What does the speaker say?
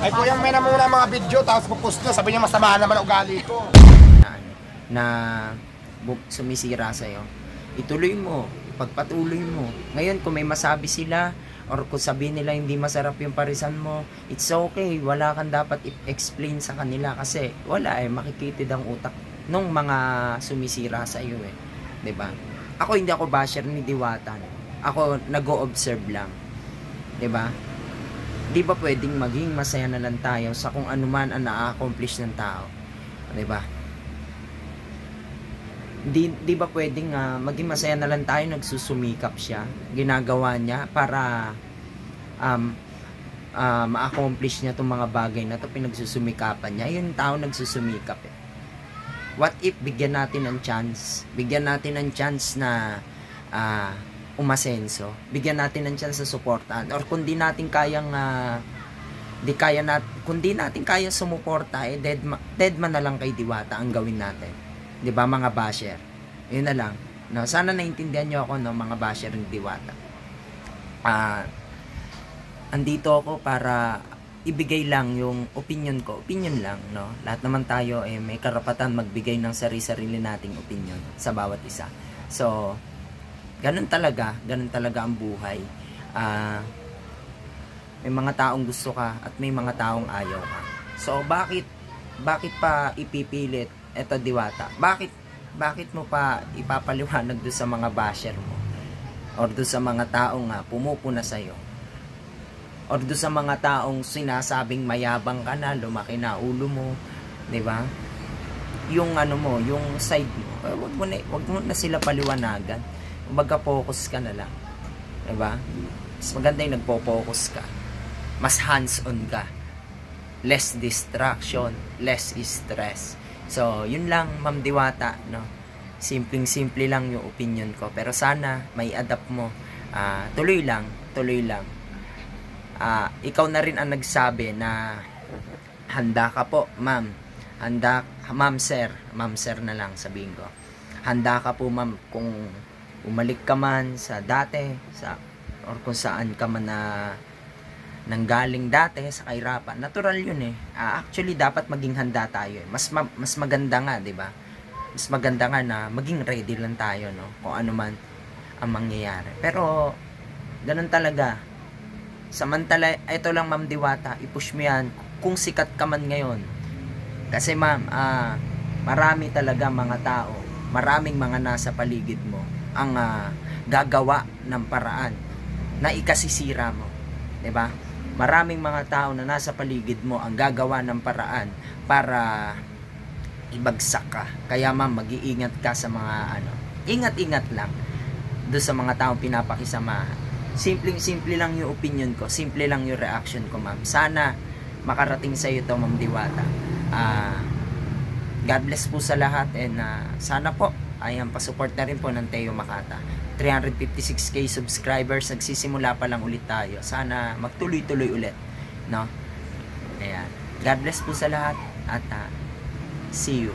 Ay kuyang may na muna mga video, tapos pupost nyo, sabi niya masama naman ang ugali ko. Na sumisira sa'yo, ituloy mo, ipagpatuloy mo. Ngayon, kung may masabi sila, or kung sabihin nila hindi masarap yung parisan mo, it's okay, wala kang dapat i-explain sa kanila kasi wala makikitid ang utak nung mga sumisira sa iyo eh. 'Di ba? Ako hindi ako basher ni Diwata. Ako nag-o-observe lang. 'Di ba? Di ba pwedeng maging masaya na lang tayo sa kung ano man ang na-accomplish ng tao? 'Di ba? Di ba pwedeng maging masaya na lang tayo, nagsusumikap siya, ginagawa niya para ma-accomplish niya itong mga bagay na ito, pinagsusumikapan niya. Yung tao nagsusumikap eh. What if bigyan natin ng chance? Bigyan natin ng chance na umasenso. Bigyan natin ng chance sa suportahan. Or kung di natin kayang kung di natin kaya sumuporta, dead man na lang kay Diwata ang gawin natin. 'Di ba mga basher? 'Yun na lang. No, sana naintindihan niyo ako no mga basher ng Diwata. Andito ako para ibigay lang yung opinion ko. Opinion lang, no. Lahat naman tayo may karapatan magbigay ng sarili-sarili nating opinion sa bawat isa. So, ganun talaga ang buhay. May mga taong gusto ka at may mga taong ayaw ka. So, bakit pa ipipilit eto Diwata? Bakit mo pa ipapaliwanag doon sa mga basher mo? Or doon sa mga taong pumupuna sa'yo? Or doon sa mga taong sinasabing mayabang ka na, lumaki na ulo mo, 'di ba? Yung yung side mo, wag mo na sila paliwanagan. Kumbaga focus ka na lang. 'Di ba? Mas maganda yung nagpo-focus ka. Mas hands-on ka. Less distraction, less stress. So, yun lang, Ma'am Diwata, no? Simpleng-simple lang yung opinion ko. Pero sana, may adapt mo. Tuloy lang. Ikaw na rin ang nagsabi na handa ka po, ma'am. Ma'am sir na lang sabihin ko. Handa ka po, ma'am, kung umalik ka man sa dati, or kung saan ka man nanggaling dati sa kahirapan. Natural yun eh. Actually, dapat maging handa tayo eh. Mas maganda nga, di ba? Mas maganda nga na maging ready lang tayo, no? Kung ano man ang mangyayari. Pero, ganun talaga. Samantala, ito lang Ma'am Diwata, i-push mo yan kung sikat ka man ngayon. Kasi ma'am, marami talaga mga tao, maraming mga nasa paligid mo ang gagawa ng paraan na ikasisira mo. di ba? Maraming mga tao na nasa paligid mo ang gagawa ng paraan para ibagsak ka. Kaya ma'am, mag-iingat ka sa mga ingat-ingat lang do sa mga taong pinapakisamahan. Simpleng-simple lang yung opinion ko, simple lang yung reaction ko, ma'am. Sana makarating sa iyo to, Ma'am Diwata. God bless po sa lahat, and sana po pasupport na rin po ng Teo Makata. 356k subscribers, nagsisimula pa lang ulit tayo. Sana magtuloy-tuloy ulit, no? Ayan. God bless po sa lahat, at see you.